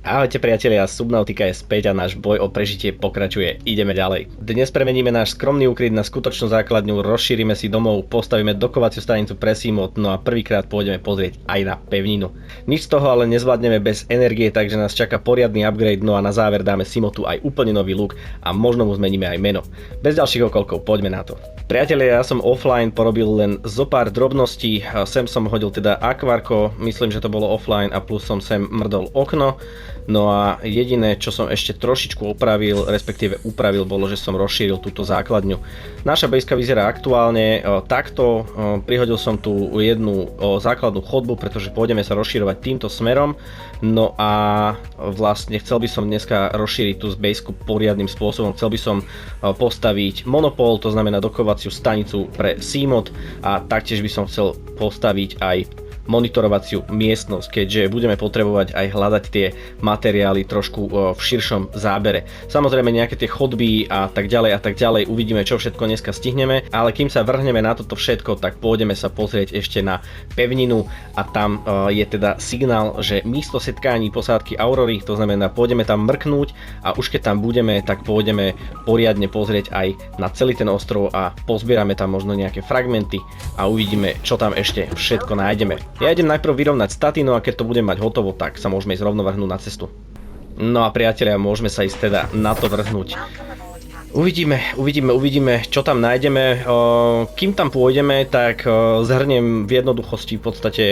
Ahojte priatelia, Subnautica je späť a náš boj o prežitie pokračuje. Ideme ďalej. Dnes premeníme náš skromný úkryt na skutočnú základňu, rozšírime si domov, postavíme dokovaciu stanicu pre Seamod, no a prvýkrát pôjdeme pozrieť aj na pevninu. Nič z toho ale nezvládneme bez energie, takže nás čaká poriadny upgrade, no a na záver dáme Seamodu aj úplne nový look a možno mu zmeníme aj meno. Bez ďalších okolkov, poďme na to. Priatelia, ja som offline porobil len zo pár drobností, sem som hodil teda akvárko, myslím, že to bolo offline a plus som sem mrdol okno. No a jediné, čo som ešte trošičku opravil, respektíve upravil, bolo, že som rozšíril túto základňu. Naša bejska vyzerá aktuálne takto, prihodil som tu jednu základnú chodbu, pretože pôjdeme sa rozširovať týmto smerom. No a vlastne chcel by som dneska rozšíriť tú bejsku poriadnym spôsobom, chcel by som postaviť monopol, to znamená dokovaciu stanicu pre Seamod a taktiež by som chcel postaviť aj monitorovaciu miestnosť, keďže budeme potrebovať aj hľadať tie materiály trošku v širšom zábere. Samozrejme nejaké tie chodby a tak ďalej, uvidíme, čo všetko dneska stihneme, ale kým sa vrhneme na toto všetko, tak pôjdeme sa pozrieť ešte na pevninu a tam je teda signál, že místo setkání posádky Aurory, to znamená pôjdeme tam mrknúť a už keď tam budeme, tak pôjdeme poriadne pozrieť aj na celý ten ostrov a pozbierame tam možno nejaké fragmenty a uvidíme, čo tam ešte všetko nájdeme. Ja idem najprv vyrovnať staty, no a keď to budem mať hotovo, tak sa môžeme ísť rovno vrhnúť na cestu. No a priatelia, môžeme sa ísť teda na to vrhnúť. Uvidíme, čo tam nájdeme. Kým tam pôjdeme, tak zhrniem v jednoduchosti v podstate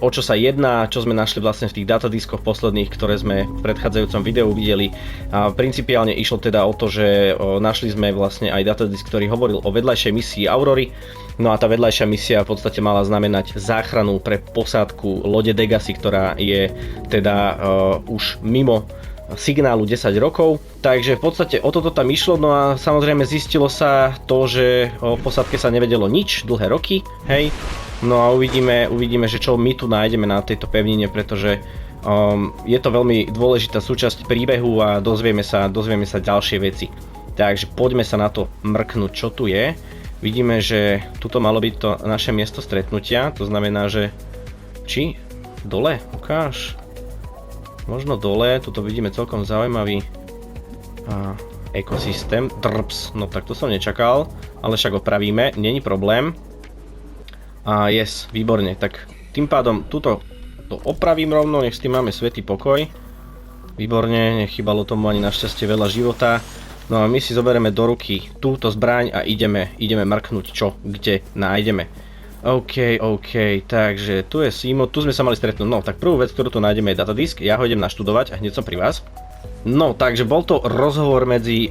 o čo sa jedná, čo sme našli vlastne v tých datadiskoch posledných, ktoré sme v predchádzajúcom videu videli. Principiálne išlo teda o to, že našli sme vlastne aj datadisk, ktorý hovoril o vedľajšej misii Aurory. No a tá vedľajšia misia v podstate mala znamenať záchranu pre posádku lode Degasi, ktorá je teda už mimo signálu 10 rokov. Takže v podstate o toto tam išlo, no a samozrejme zistilo sa to, že o posádke sa nevedelo nič dlhé roky, hej. No a uvidíme, že čo my tu nájdeme na tejto pevnine, pretože je to veľmi dôležitá súčasť príbehu a dozvieme sa ďalšie veci. Takže poďme sa na to mrknúť, čo tu je. Vidíme, že tuto malo byť to naše miesto stretnutia, to znamená, že či dole, ukáž, možno dole, tuto vidíme celkom zaujímavý ekosystém, drps, no tak to som nečakal, ale však opravíme, není problém. Yes, výborne, tak tým pádom tuto to opravím rovno, nech s tým máme svätý pokoj, výborne, nechybalo tomu ani našťastie veľa života. No a my si zoberieme do ruky túto zbraň a ideme mrknúť, čo kde nájdeme. OK, takže tu je Seamod, tu sme sa mali stretnúť. No tak prvú vec, ktorú tu nájdeme je datadisk, ja ho idem naštudovať a hneď som pri vás. No takže bol to rozhovor medzi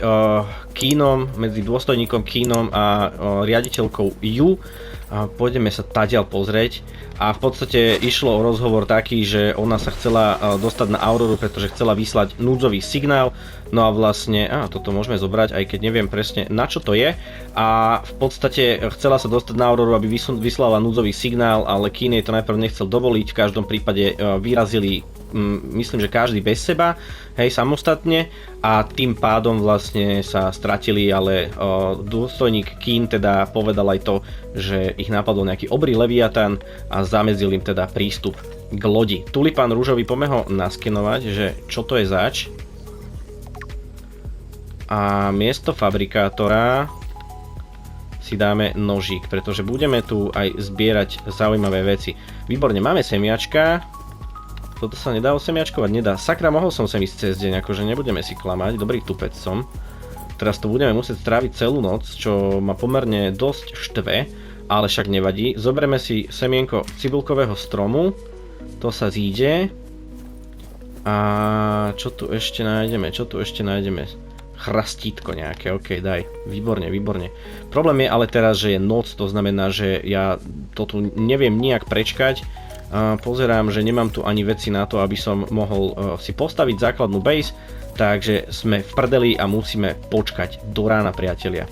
Keenom, medzi dôstojníkom Keenom a riaditeľkou Yu. Pôjdeme sa tadiaľ pozrieť a v podstate išlo o rozhovor taký, že ona sa chcela dostať na Auroru, pretože chcela vyslať núdzový signál. No a vlastne, toto môžeme zobrať, aj keď neviem presne na čo to je. A v podstate chcela sa dostať na Auroru, aby vyslala núdzový signál, ale Keen jej to najprv nechcel dovoliť. V každom prípade vyrazili, myslím, že každý bez seba, hej, samostatne a tým pádom vlastne sa stratili, ale dôstojník Keen teda povedal aj to, že ich napadol nejaký obrý leviatán a zamedzil im teda prístup k lodi. Tulipán rúžový, poďme ho naskenovať, že čo to je zač. A miesto fabrikátora si dáme nožík, pretože budeme tu aj zbierať zaujímavé veci. Výborne, máme semiačka. Toto sa nedá osemiačkovať? Nedá. Sakra, mohol som sem ísť cez deň, akože nebudeme si klamať, dobrý tupec som. Teraz to budeme musieť stráviť celú noc, čo ma pomerne dosť štve, ale však nevadí. Zoberieme si semienko cibulkového stromu, to sa zíde. A čo tu ešte nájdeme? Chrastítko nejaké, ok, daj, výborne. Problém je ale teraz, že je noc, to znamená, že ja to tu neviem nijak prečkať. Pozerám, že nemám tu ani veci na to, aby som mohol si postaviť základnú base, takže sme v prdeli a musíme počkať do rána, priatelia.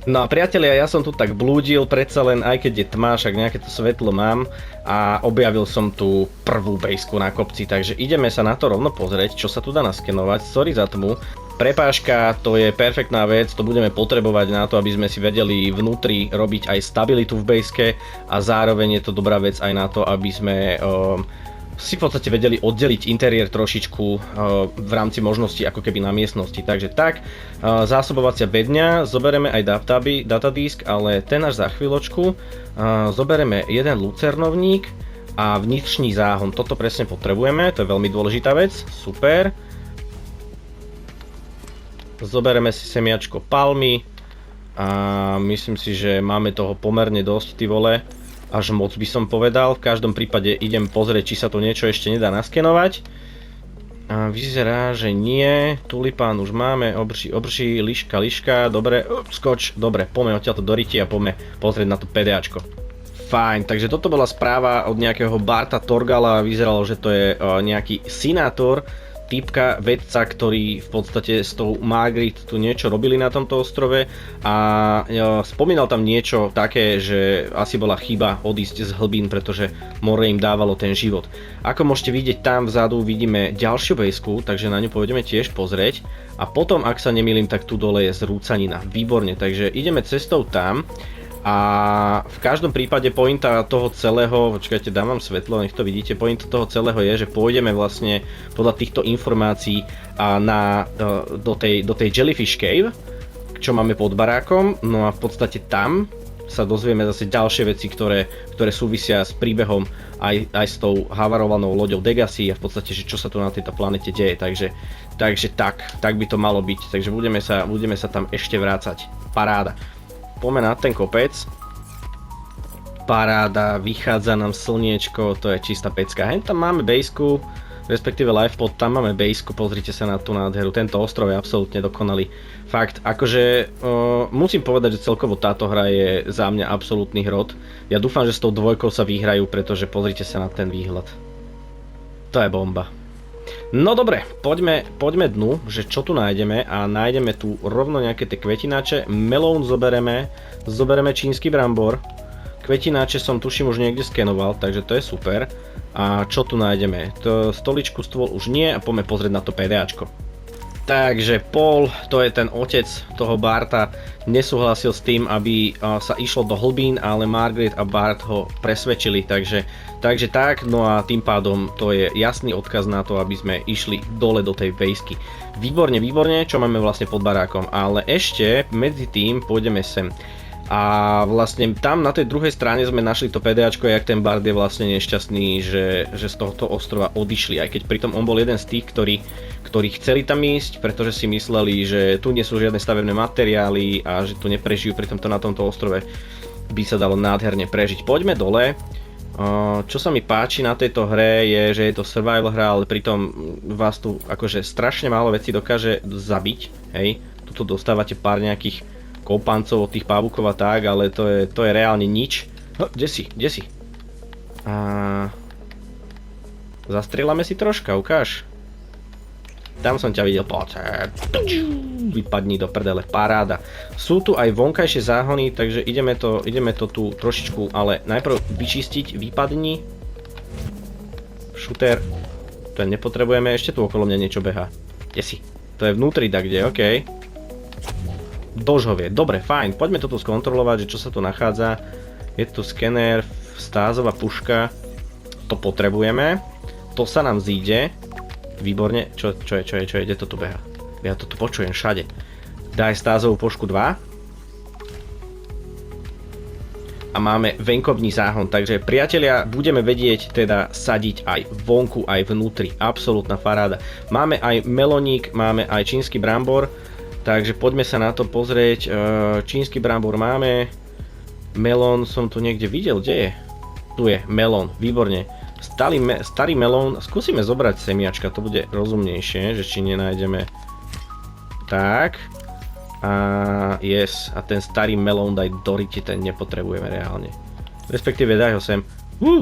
No a priatelia, ja som tu tak blúdil, predsa len aj keď je tma, však nejaké to svetlo mám a objavil som tú prvú baseku na kopci, takže ideme sa na to rovno pozrieť, čo sa tu dá naskenovať. Sorry za tmu. Prepážka, to je perfektná vec, to budeme potrebovať na to, aby sme si vedeli vnútri robiť aj stabilitu v baske a zároveň je to dobrá vec aj na to, aby sme si v podstate vedeli oddeliť interiér trošičku v rámci možností ako keby na miestnosti. Takže tak, zásobovacia bedňa, zoberieme aj datadisk, ale ten až za chvíľočku. Zoberieme jeden lucernovník a vnitřný záhon. Toto presne potrebujeme, to je veľmi dôležitá vec, super. Zoberieme si semiačko palmy a myslím si, že máme toho pomerne dosť, ty vole. Až moc by som povedal, v každom prípade idem pozrieť, či sa tu niečo ešte nedá naskenovať. A vyzerá, že nie. Tulipán už máme, obrží, liška, dobre, skoč, dobre, poďme odtiaľto do ryti a poďme pozrieť na to PDAčko. Fajn, takže toto bola správa od nejakého Barta Torgala, vyzeralo, že to je nejaký senátor, typka, vedca, ktorý v podstate s tou Margaret tu niečo robili na tomto ostrove a spomínal tam niečo také, že asi bola chyba odísť z hlbín, pretože more im dávalo ten život. Ako môžete vidieť, tam vzadu vidíme ďalšiu bejsku, takže na ňu pôjdeme tiež pozrieť a potom, ak sa nemýlim, tak tu dole je zrúcanina. Výborne, takže ideme cestou tam. A v každom prípade pointa toho celého, počkajte, dám vám svetlo, nech to vidíte, pointa toho celého je, že pôjdeme vlastne podľa týchto informácií do tej Jellyfish Cave, čo máme pod barákom, no a v podstate tam sa dozvieme zase ďalšie veci, ktoré súvisia s príbehom aj s tou havarovanou loďou Degassi a v podstate, že čo sa tu na tejto planete deje, takže tak by to malo byť, takže budeme sa tam ešte vrácať, paráda. Poďme na ten kopec. Paráda, vychádza nám slniečko, to je čistá pecka. Hen tam máme bejsku, respektíve livepod, tam máme bejsku, pozrite sa na tú nádheru. Tento ostrov je absolútne dokonalý. Fakt, akože musím povedať, že celkovo táto hra je za mňa absolútny hrot. Ja dúfam, že s tou dvojkou sa vyhrajú, pretože pozrite sa na ten výhľad. To je bomba. No dobre, poďme dnu, že čo tu nájdeme a nájdeme tu rovno nejaké tie kvetináče. Melón zoberieme čínsky brambor. Kvetináče som tuším už niekde skenoval, takže to je super. A čo tu nájdeme? Stoličku, stôl už nie a poďme pozrieť na to PDAčko. Takže Paul, to je ten otec toho Barta, nesúhlasil s tým, aby sa išlo do hlbín, ale Margaret a Bart ho presvedčili, takže tak, no a tým pádom to je jasný odkaz na to, aby sme išli dole do tej bejsky. Výborne, čo máme vlastne pod barákom, ale ešte medzi tým pôjdeme sem. A vlastne tam na tej druhej strane sme našli to PDAčko, jak ten Bart je vlastne nešťastný, že z tohto ostrova odišli, aj keď pritom on bol jeden z tých, ktorí chceli tam ísť, pretože si mysleli, že tu nie sú žiadne stavebné materiály a že tu neprežijú, pritom to na tomto ostrove by sa dalo nádherne prežiť. Poďme dole. Čo sa mi páči na tejto hre je, že je to survival hra, ale pritom vás tu akože strašne málo vecí dokáže zabiť, hej. Tuto dostávate pár nejakých koupancov od tých pavúkov a tak, ale to je reálne nič. Kde si? Zastrieľame si troška, ukáž. Tam som ťa videl, poď. Vypadni do prdele, paráda. Sú tu aj vonkajšie záhony, takže ideme to tu trošičku, ale najprv vyčistiť, vypadni. Šuter. To nepotrebujeme, ešte tu okolo mňa niečo behá. Kde si? To je vnútri takde, okej. Dožhovie, dobre, fajn, poďme toto skontrolovať, že čo sa tu nachádza. Je tu skener, stázová puška, to potrebujeme, to sa nám zíde, výborne, čo je, kde to tu beha? Ja to tu počujem všade. Daj stázovú pušku 2. A máme venkovný záhon, takže priatelia, budeme vedieť teda sadiť aj vonku, aj vnútri, absolútna paráda. Máme aj meloník, máme aj čínsky brambor. Takže poďme sa na to pozrieť, čínsky brambor máme, melón som tu niekde videl, kde je? Tu je, melón, výborne. Starý melón, skúsime zobrať semiačka, to bude rozumnejšie, že či nenájdeme. Tak, a yes, a ten starý melón daj do ryti, ten nepotrebujeme reálne. Respektíve daj ho sem,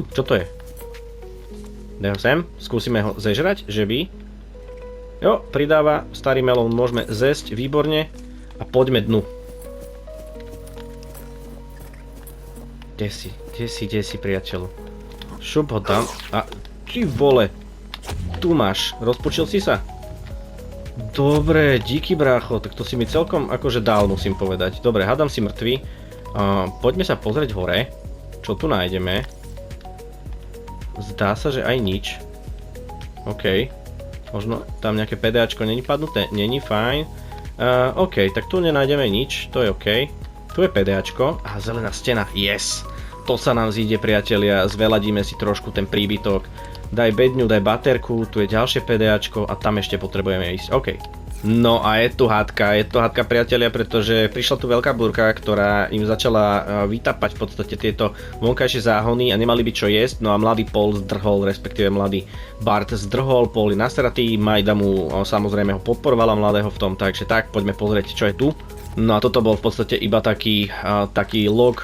čo to je? Daj ho sem, skúsime ho zežrať, že by. Jo, pridáva, starý melón môžeme zjesť, výborne. A poďme dnu. Kde si, priateľu? Šup ho tam. A ty vole. Tu máš. Rozpočil si sa? Dobre, díky brácho. Tak to si mi celkom akože dal, musím povedať. Dobre, hádam si mŕtvy. Poďme sa pozrieť hore. Čo tu nájdeme? Zdá sa, že aj nič. OK. Možno tam nejaké PDAčko není padnuté? Není, fajn. OK, tak tu nenájdeme nič, to je OK. Tu je PDAčko a zelená stena, yes! To sa nám zíde, priatelia, zveladíme si trošku ten príbytok. Daj bedňu, daj baterku, tu je ďalšie PDAčko a tam ešte potrebujeme ísť, OK. No a je tu hádka, priatelia, pretože prišla tu veľká búrka, ktorá im začala vytapať v podstate tieto vonkajšie záhony a nemali by čo jesť, no a mladý Paul zdrhol, respektíve mladý Bart zdrhol, Paul je nasratý, Majda mu samozrejme ho podporovala mladého v tom, takže tak, poďme pozrieť, čo je tu. No a toto bol v podstate iba taký log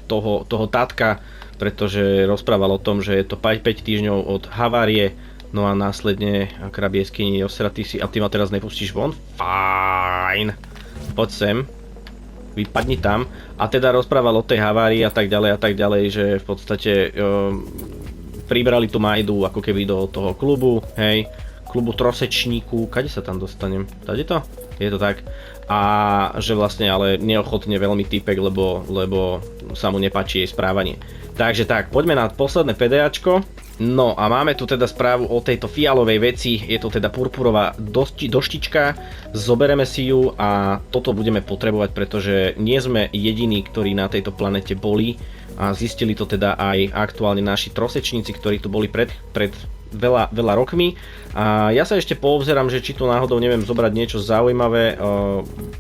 toho tátka, pretože rozprával o tom, že je to 5 týždňov od havárie. No a následne krab jeskyni osratý si a ty ma teraz nepustíš von? Fajn. Poď sem. Vypadni tam. A teda rozprával o tej havárii a tak ďalej, že v podstate pribrali tu Majdu ako keby do toho klubu, hej. Klubu trosečníku. Kade sa tam dostanem? Tady to? Je to tak. A že vlastne ale neochotne veľmi týpek, lebo sa mu nepáči jej správanie. Takže tak, poďme na posledné PDAčko. No a máme tu teda správu o tejto fialovej veci, je to teda purpurová doštička, zobereme si ju a toto budeme potrebovať, pretože nie sme jediní, ktorí na tejto planete boli a zistili to teda aj aktuálne naši trosečníci, ktorí tu boli pred veľa rokmi. A ja sa ešte poobzerám, že či tu náhodou neviem zobrať niečo zaujímavé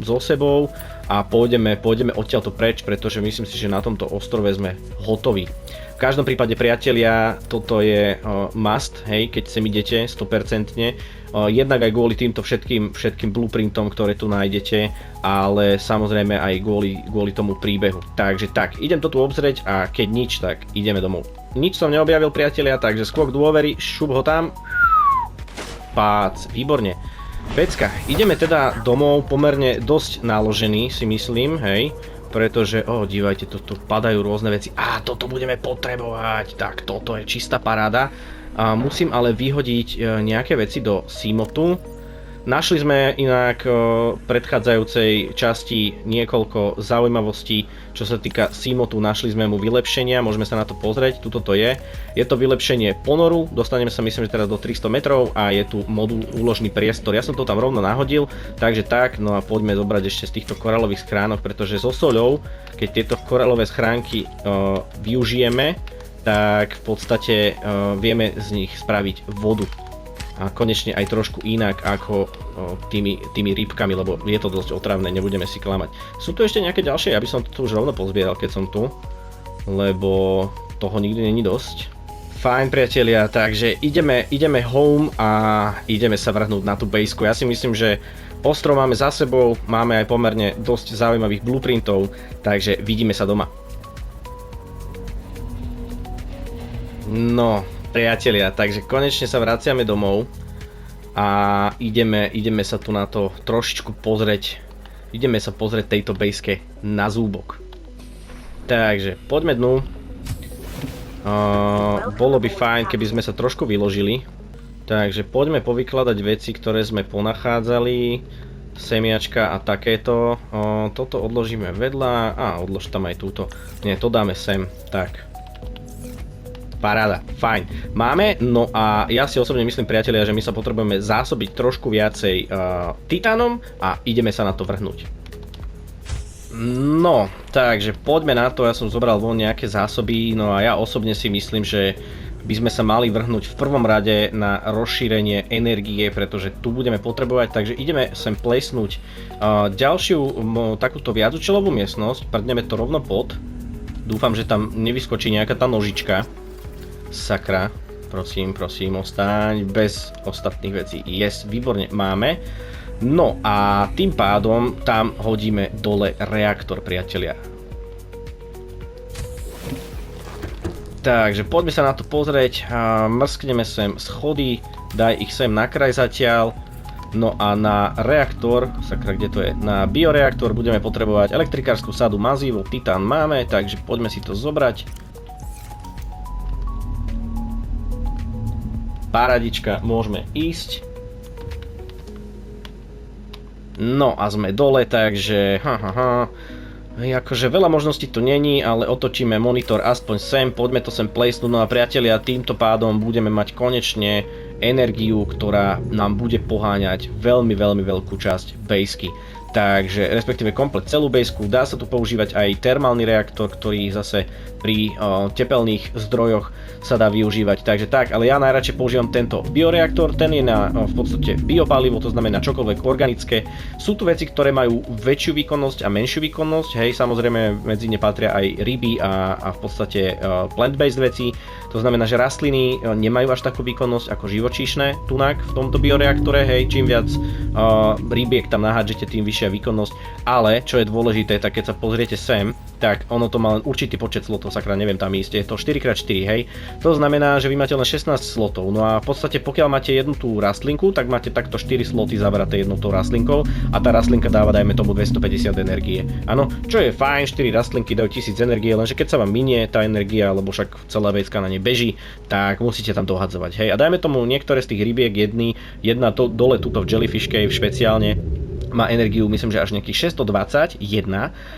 so sebou a pôjdeme odtiaľto preč, pretože myslím si, že na tomto ostrove sme hotoví. V každom prípade, priatelia, toto je must, hej, keď sem idete 100%, jednak aj kvôli týmto všetkým blueprintom, ktoré tu nájdete, ale samozrejme aj kvôli tomu príbehu. Takže tak, idem to tu obzrieť a keď nič, tak ideme domov. Nič som neobjavil, priatelia, takže skok dôvery, šup ho tam. Pác, výborne. Pecka, ideme teda domov, pomerne dosť naložený, si myslím, hej. Pretože, dívajte, tu padajú rôzne veci. Toto budeme potrebovať. Tak, toto je čistá paráda. Musím ale vyhodiť nejaké veci do Seamotu. Našli sme inak v predchádzajúcej časti niekoľko zaujímavostí, čo sa týka Seamotu. Našli sme mu vylepšenia, môžeme sa na to pozrieť. Tuto to je. Je to vylepšenie ponoru, dostaneme sa myslím, že teraz do 300 metrov a je tu modul úložný priestor. Ja som to tam rovno nahodil, takže tak, no a poďme zobrať ešte z týchto koralových schránok, pretože so soľou, keď tieto koralové schránky využijeme, tak v podstate vieme z nich spraviť vodu. A konečne aj trošku inak ako tými rybkami, lebo je to dosť otravné, nebudeme si klamať. Sú tu ešte nejaké ďalšie? Ja by som to už rovno pozbieral, keď som tu, lebo toho nikdy není dosť. Fajn, priatelia, takže ideme home a ideme sa vrhnúť na tú baseku. Ja si myslím, že ostrov máme za sebou, máme aj pomerne dosť zaujímavých blueprintov, takže vidíme sa doma. No, priatelia, takže konečne sa vraciame domov a ideme sa tu na to trošičku pozrieť. Ideme sa pozrieť tejto baseke na zúbok. Takže poďme dnu. Bolo by fajn, keby sme sa trošku vyložili. Takže poďme povykladať veci, ktoré sme ponachádzali. Semiačka a takéto. Toto odložíme vedľa. Odlož tam aj túto. Nie, to dáme sem. Tak. Paráda, fajn. Máme, no a ja si osobne myslím, priatelia, že my sa potrebujeme zásobiť trošku viacej titánom a ideme sa na to vrhnúť. No, takže poďme na to, ja som zobral von nejaké zásoby, no a ja osobne si myslím, že by sme sa mali vrhnúť v prvom rade na rozšírenie energie, pretože tu budeme potrebovať, takže ideme sem plesnúť ďalšiu takúto viacúčelovú miestnosť, prdneme to rovno pod. Dúfam, že tam nevyskočí nejaká tá nožička. Sakra, prosím, ostaň bez ostatných vecí. Yes, výborne, máme. No a tým pádom tam hodíme dole reaktor, priatelia. Takže poďme sa na to pozrieť. Mrskneme sem schody, daj ich sem na kraj zatiaľ. No a na reaktor, sakra, kde to je? Na bioreaktor budeme potrebovať elektrikárskú sadu mazívu, titán máme, takže poďme si to zobrať. Paradička, môžeme ísť. No a sme dole, takže Akože veľa možností tu není, ale otočíme monitor aspoň sem, poďme to sem placenúť, no a priatelia, týmto pádom budeme mať konečne energiu, ktorá nám bude poháňať veľmi veľkú časť baseky. Takže respektíve komplet celú baseku, dá sa tu používať aj termálny reaktor, ktorý zase pri tepelných zdrojoch sa dá využívať, takže tak, ale ja najradšej používam tento bioreaktor, ten je na v podstate biopalivo, to znamená čokoľvek organické. Sú tu veci, ktoré majú väčšiu výkonnosť a menšiu výkonnosť, hej, samozrejme medzi ne patria aj ryby a v podstate plant-based veci, to znamená, že rastliny nemajú až takú výkonnosť ako živočíšne tunak v tomto bioreaktore, hej, čím viac rybiek tam nahádžete, tým vyššia výkonnosť, ale čo je dôležité, tak keď sa pozriete sem, tak ono to má len určitý počet slotov, sakra, neviem tam ísť, je to 4x4, hej. To znamená, že vy máte len 16 slotov, no a v podstate pokiaľ máte jednu tú rastlinku, tak máte takto 4 sloty zavraté jednou tou rastlinkou a tá rastlinka dáva, dajme tomu 250 energie. Áno, čo je fajn, 4 rastlinky dajú 1000 energie, lenže keď sa vám minie tá energia, lebo však celá vecka na nej beží, tak musíte tam dohadzovať, hej. A dajme tomu niektoré z tých rybiek, jedna dole tuto v Jellyfish Cave špeciálne, má energiu, myslím, že až nejakých 621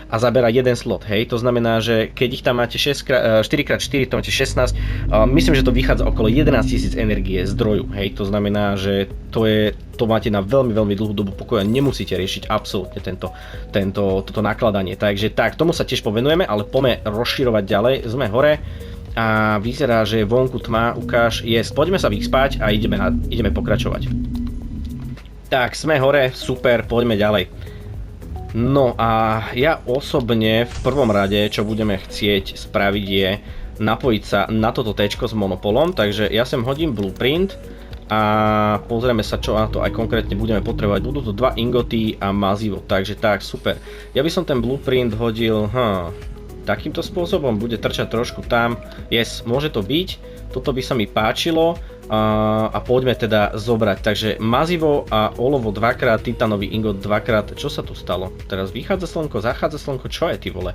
a zabera jeden slot, hej, to znamená, že keď ich tam máte 4x4, to máte 16, myslím, že to vychádza okolo 11 000 energie zdroju, hej, to znamená, že to máte na veľmi dlhú dobu pokoja, nemusíte riešiť absolútne toto nakladanie, takže tak, tomu sa tiež povenujeme, ale poďme rozširovať ďalej, sme hore a vyzerá, že vonku tma, ukáž, poďme sa vyspať a ideme pokračovať. Tak, sme hore, super, poďme ďalej. No a ja osobne v prvom rade, čo budeme chcieť spraviť je napojiť sa na toto téčko s monopolom, takže ja sem hodím blueprint a pozrieme sa, čo na to aj konkrétne budeme potrebovať. Budú to 2 ingoty a mazivo, takže tak, super. Ja by som ten blueprint hodil, takýmto spôsobom, bude trčať trošku tam, môže to byť, toto by sa mi páčilo. A poďme teda zobrať, takže mazivo a olovo 2x, titanový ingot 2x, čo sa tu stalo? Teraz vychádza slnko, zachádza slnko, čo je ty vole?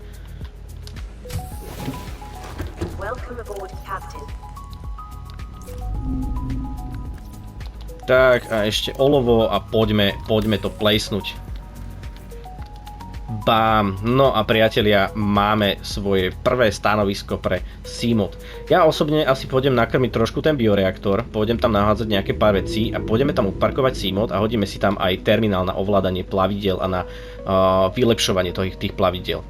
Tak a ešte olovo a poďme to placenúť. Bám, no a priatelia, máme svoje prvé stanovisko pre Seamod. Ja osobne asi pôjdem nakrmiť trošku ten bioreaktor, pôjdem tam nahádzať nejaké pár vecí a pôjdeme tam odparkovať Seamod a hodíme si tam aj terminál na ovládanie plavidiel a na vylepšovanie tých plavidiel.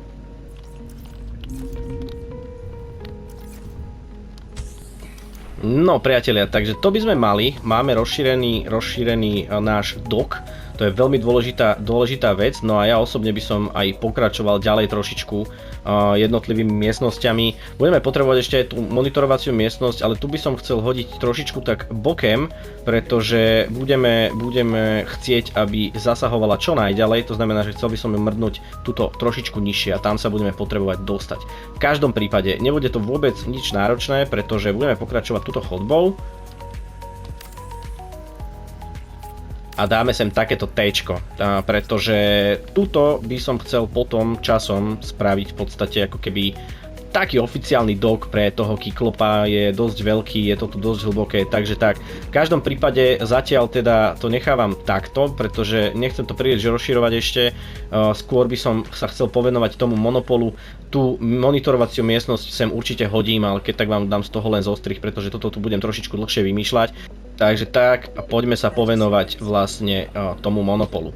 No priatelia, takže to by sme mali, máme rozšírený náš dock. To je veľmi dôležitá vec, no a ja osobne by som aj pokračoval ďalej trošičku jednotlivými miestnosťami. Budeme potrebovať ešte aj tú monitorovaciu miestnosť, ale tu by som chcel hodiť trošičku tak bokem, pretože budeme chcieť, aby zasahovala čo najďalej, to znamená, že chcel by som ju mrdnúť tuto trošičku nižšie a tam sa budeme potrebovať dostať. V každom prípade nebude to vôbec nič náročné, pretože budeme pokračovať túto chodbou. A dáme sem takéto téčko, pretože tuto by som chcel potom časom spraviť v podstate ako keby taký oficiálny dock pre toho Kyklopa, je dosť veľký, je to tu dosť hlboké, takže tak. V každom prípade zatiaľ teda to nechávam takto, pretože nechcem to príliš rozširovať ešte, skôr by som sa chcel povenovať tomu monopolu. Tú monitorovaciu miestnosť sem určite hodím, ale keď tak vám dám z toho len zostrih, pretože toto tu budem trošičku dlhšie vymýšľať. Takže tak, poďme sa povenovať vlastne tomu monopolu.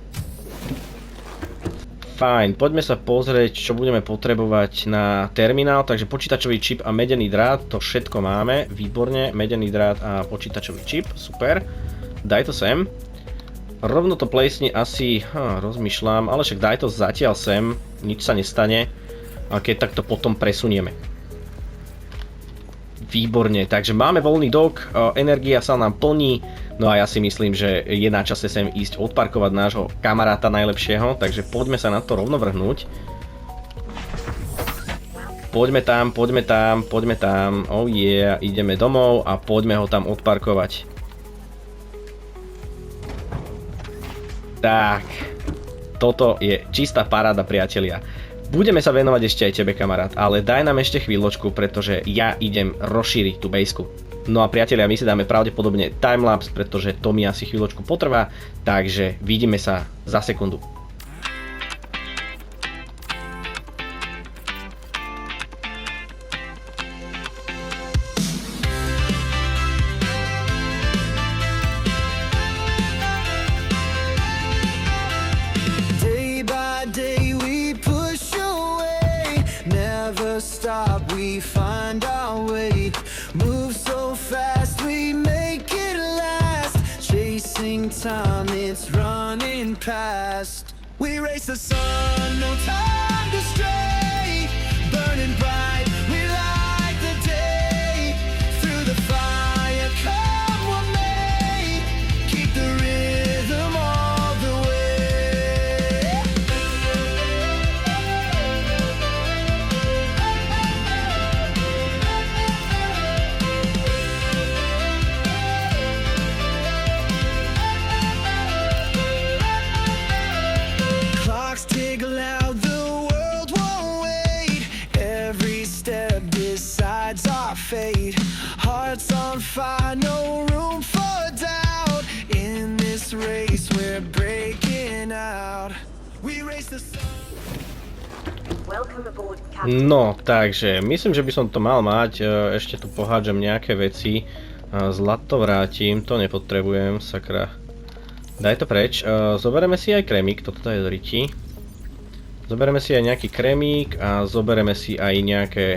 Fajn, poďme sa pozrieť, čo budeme potrebovať na terminál, takže počítačový čip a medený drát, to všetko máme, výborne, medený drát a počítačový čip, super, daj to sem. Rovno to placni asi, rozmýšľam, ale však daj to zatiaľ sem, nič sa nestane, a keď tak to potom presunieme. Výborne, takže máme voľný dock, energia sa nám plní, no a ja si myslím, že je na čase sem ísť odparkovať nášho kamaráta najlepšieho, takže poďme sa na to rovno vrhnúť. Poďme tam, oh yeah, ideme domov a poďme ho tam odparkovať. Tak, toto je čistá paráda, priatelia. Budeme sa venovať ešte aj tebe, kamarát, ale daj nám ešte chvíľočku, pretože ja idem rozšíriť tú baseku. No a priatelia, my si dáme pravdepodobne timelapse, pretože to mi asi chvíľočku potrvá, takže vidíme sa za sekundu. we find our way. Move so fast, we make it last. Chasing time, it's running past. We race the sun, no time to stray. Burning bright, we light the day. Through the fire, come what may. Keep the rhythm all the way. Clocks tick loud, the world won't wait. Every step decides our fate. Hearts on fire, no room for doubt. In this race, we're breaking out. We race the sun. Welcome aboard, Captain. No, takže myslím, že by som to mal mať. Ešte tu pohádžem nejaké veci. Zlato vrátim, to nepotrebujem, sakra. Daj to preč. Zoberieme si aj krémik, toto je do riti. Zoberieme si aj nejaký krémik a zoberieme si aj nejaké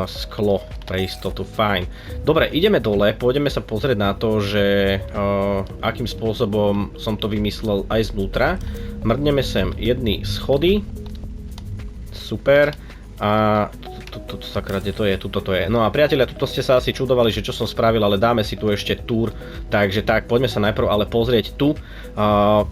sklo pre istotu, fajn. Dobre, ideme dole, pôjdeme sa pozrieť na to, že akým spôsobom som to vymyslel aj znútra. Mrdneme sem jedny schody. Super. A sakra, kde to je? Tuto to je. No a priatelia, tuto ste sa asi čudovali, že čo som spravil, ale dáme si tu ešte túr. Takže tak, poďme sa najprv ale pozrieť tu.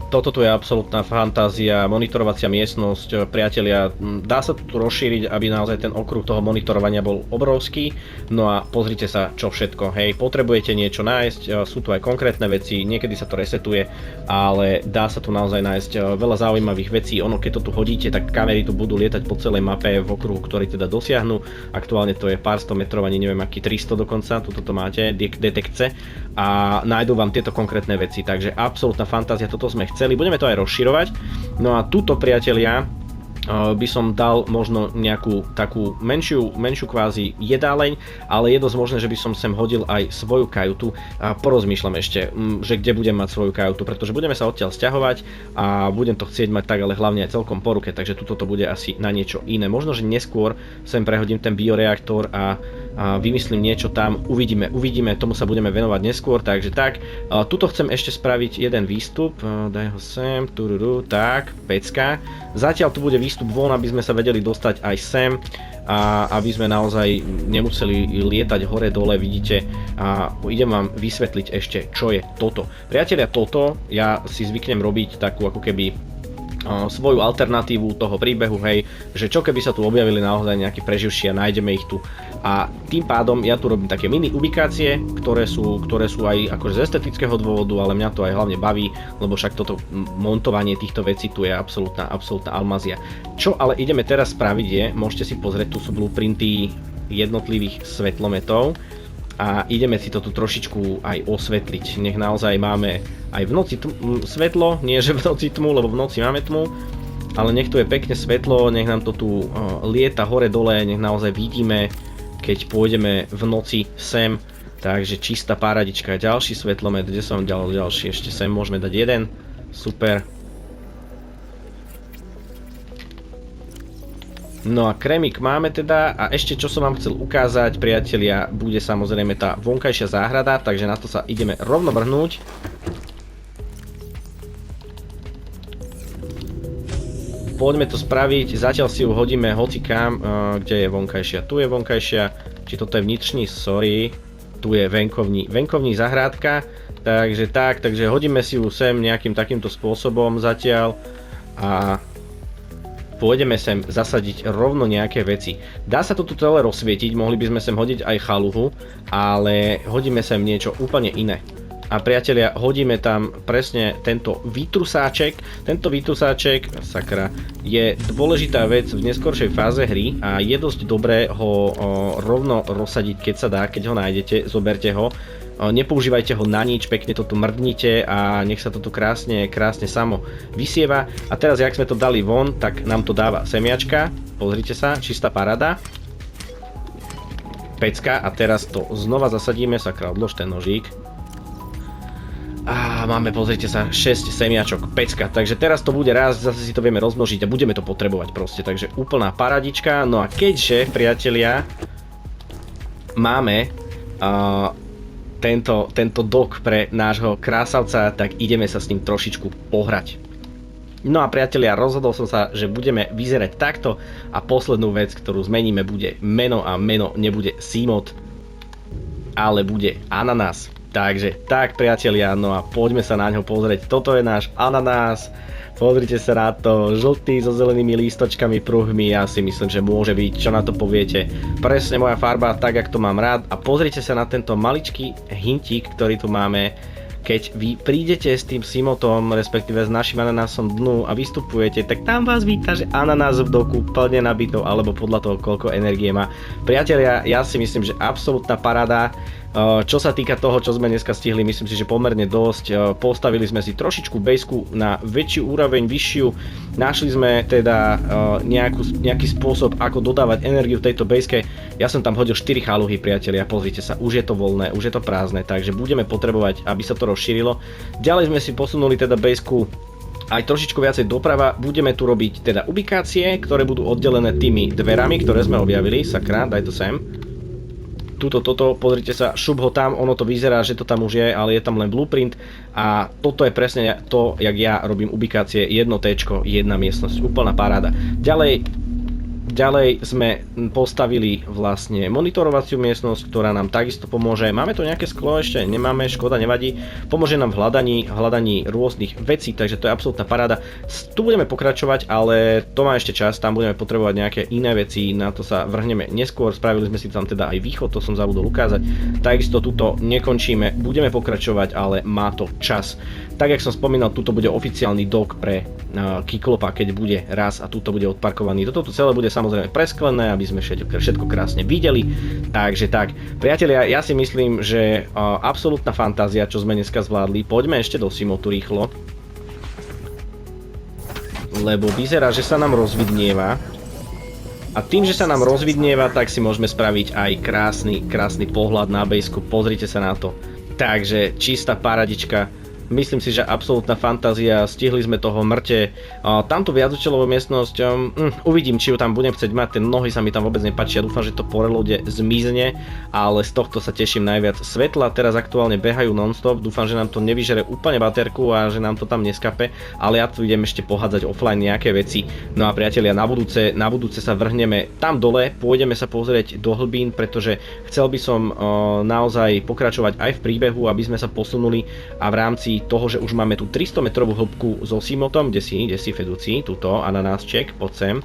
Toto tu je absolútna fantázia, monitorovacia miestnosť. Priatelia, dá sa tu rozšíriť, aby naozaj ten okruh toho monitorovania bol obrovský. No a pozrite sa, čo všetko. Hej, potrebujete niečo nájsť, sú tu aj konkrétne veci, niekedy sa to resetuje, ale dá sa tu naozaj nájsť veľa zaujímavých vecí. Ono, keď to tu hodíte, tak kamery tu budú lietať po celej mape v okruhu, ktorý teda dosiahnu. Aktuálne to je pár 100 metrov, ani neviem aký 300 dokonca, tuto to máte, detekce a nájdú vám tieto konkrétne veci, takže absolútna fantázia, toto sme chceli, budeme to aj rozširovať. No a tuto, priatelia, by som dal možno nejakú takú menšiu kvázi jedáleň, ale je dosť možné, že by som sem hodil aj svoju kajutu a porozmýšľam ešte, že kde budem mať svoju kajutu, pretože budeme sa odtiaľ sťahovať a budem to chcieť mať tak, ale hlavne aj celkom po ruke, takže tuto to bude asi na niečo iné. Možno, že neskôr sem prehodím ten bioreaktor a vymyslím niečo tam, uvidíme, tomu sa budeme venovať neskôr, takže tak. Tuto chcem ešte spraviť jeden výstup, daj ho sem, tak, pecka. Zatiaľ tu bude výstup von, aby sme sa vedeli dostať aj sem a aby sme naozaj nemuseli lietať hore dole, vidíte, a idem vám vysvetliť ešte, čo je toto. Priatelia, toto ja si zvyknem robiť takú ako keby svoju alternatívu toho príbehu, hej, že čo keby sa tu objavili naozaj nejakí preživší a nájdeme ich tu. A tým pádom ja tu robím také mini ubikácie, ktoré sú aj akože z estetického dôvodu, ale mňa to aj hlavne baví, lebo však toto montovanie týchto vecí tu je absolútna almazia. Čo ale ideme teraz spraviť je, môžete si pozrieť, tu sú blueprinty jednotlivých svetlometov a ideme si to tu trošičku aj osvetliť. Nech naozaj máme aj v noci svetlo, nie že v noci tmu, lebo v noci máme tmu, ale nech tu je pekne svetlo, nech nám to tu lieta hore dole, nech naozaj vidíme, keď pôjdeme v noci sem. Takže čistá paradička, ďalší svetlomet, kde som dal ďalší, ešte sem môžeme dať jeden, super. No a krémik máme teda a ešte čo som vám chcel ukázať, priatelia, bude samozrejme tá vonkajšia záhrada, takže na to sa ideme rovno vrhnúť. Poďme to spraviť, zatiaľ si ju hodíme hocikam, kde je vonkajšia, tu je vonkajšia, či toto je vnitřní, sorry, tu je venkovní zahrádka, takže hodíme si ju sem nejakým takýmto spôsobom zatiaľ a pôjdeme sem zasadiť rovno nejaké veci. Dá sa to tu celé rozsvietiť, mohli by sme sem hodiť aj chaluhu, ale hodíme sem niečo úplne iné. A priatelia, hodíme tam presne tento výtrusáček. Tento výtrusáček, sakra, je dôležitá vec v neskoršej fáze hry a je dosť dobré ho rovno rozsadiť, keď sa dá, keď ho nájdete, zoberte ho. Nepoužívajte ho na nič, pekne to tu mrdnite a nech sa to tu krásne samo vysieva. A teraz, jak sme to dali von, tak nám to dáva semiačka. Pozrite sa, čistá paráda. Pecka a teraz to znova zasadíme, sakra, odlož ten nožík. A máme, pozrite sa, 6 semiačok, pecka. Takže teraz to bude raz, zase si to vieme rozmnožiť a budeme to potrebovať proste. Takže úplná paradička. No a keďže, priatelia, máme tento dok pre nášho krásavca, tak ideme sa s ním trošičku pohrať. No a priatelia, rozhodol som sa, že budeme vyzerať takto a poslednú vec, ktorú zmeníme, bude meno a meno nebude Simot, ale bude Ananás. Takže tak priatelia, no a poďme sa na ňo pozrieť. Toto je náš Ananás. Pozrite sa na to, žltý so zelenými lístočkami, pruhmi, ja si myslím, že môže byť, čo na to poviete. Presne moja farba, tak jak to mám rád. A pozrite sa na tento maličký hintík, ktorý tu máme. Keď vy prídete s tým Simotom, respektíve s našim ananásom dnu a vystupujete, tak tam vás víta, že ananás v doku plne nabito, alebo podľa toho, koľko energie má. Priatelia, ja si myslím, že absolútna paráda. Čo sa týka toho, čo sme dneska stihli, myslím si, že pomerne dosť. Postavili sme si trošičku basku na väčšiu úroveň, vyššiu. Našli sme teda nejaký spôsob, ako dodávať energiu v tejto baske. Ja som tam hodil 4 chaluhy, priatelia, pozrite sa, už je to voľné, už je to prázdne, takže budeme potrebovať, aby sa to rozšírilo. Ďalej sme si posunuli teda basku aj trošičku viacej doprava. Budeme tu robiť teda ubikácie, ktoré budú oddelené tými dverami, ktoré sme objavili. Sakra, daj to sem. Toto, pozrite sa, šup ho tam, ono to vyzerá, že to tam už je, ale je tam len blueprint a toto je presne to, jak ja robím ubikácie, jedno téčko, jedna miestnosť, úplná paráda. Ďalej sme postavili vlastne monitorovaciu miestnosť, ktorá nám takisto pomôže. Máme tu nejaké sklo ešte? Nemáme, škoda, nevadí. Pomôže nám v hľadaní rôznych vecí, takže to je absolútna paráda. Tu budeme pokračovať, ale to má ešte čas, tam budeme potrebovať nejaké iné veci, na to sa vrhneme neskôr. Spravili sme si tam teda aj východ, to som zabudol ukázať. Takisto tuto nekončíme, budeme pokračovať, ale má to čas. Tak jak som spomínal, tuto bude oficiálny dok pre Kyklopa, keď bude raz a tuto bude odparkovaný. Toto celé bude samozrejme presklené, aby sme všetko krásne videli. Takže tak, priatelia, ja si myslím, že absolútna fantázia, čo sme dneska zvládli. Poďme ešte do Simotu rýchlo, lebo vyzerá, že sa nám rozvidnieva. A tým, že sa nám rozvidnieva, tak si môžeme spraviť aj krásny pohľad na bejsku. Pozrite sa na to. Takže čistá paradička. Myslím si, že absolútna fantázia, stihli sme toho mŕte. Tamto viacúčelovú miestnosť, uvidím, či ju tam budem chcieť mať, tie nohy sa mi tam vôbec nepáčia, dúfam, že to po reloade zmizne, ale z tohto sa teším najviac. Svetla teraz aktuálne behajú non-stop, dúfam, že nám to nevyžere úplne baterku a že nám to tam neskape, ale ja tu idem ešte pohádzať offline nejaké veci. No a priatelia, na budúce sa vrhneme tam dole, pôjdeme sa pozrieť do hlbín, pretože chcel by som naozaj pokračovať aj v príbehu, aby sme sa posunuli a v rámci toho, že už máme tú 300 metrovú hĺbku so Simotom, kde si Fedúci, túto ananásček, poď sem.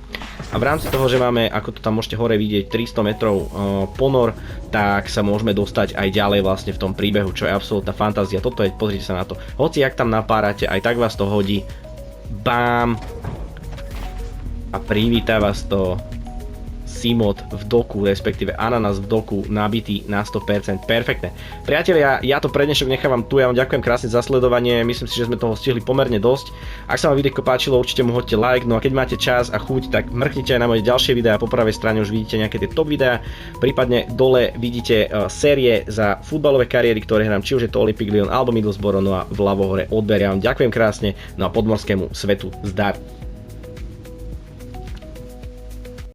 A v rámci toho, že máme, ako to tam môžete hore vidieť, 300 metrov ponor, tak sa môžeme dostať aj ďalej vlastne v tom príbehu, čo je absolútna fantázia. Toto je, pozrite sa na to. Hoci jak tam napárate, aj tak vás to hodí. Bám! A privíta vás to Simot v doku, respektíve ananás v doku nabitý na 100%. Perfektne. Priatelia, ja to pre dnešok nechávam tu, ja vám ďakujem krásne za sledovanie, myslím si, že sme toho stihli pomerne dosť. Ak sa vám videjko páčilo, určite mu hoďte like, no a keď máte čas a chuť, tak mrknite aj na moje ďalšie videá, po pravej strane už vidíte nejaké tie top videá, prípadne dole vidíte série za futbalové kariéry, ktoré hrám, či už je to Olympic Lyon alebo Middlesbrough, no a vľavo hore odber. Ja vám ďakujem krásne, no a podmorskému svetu zdar.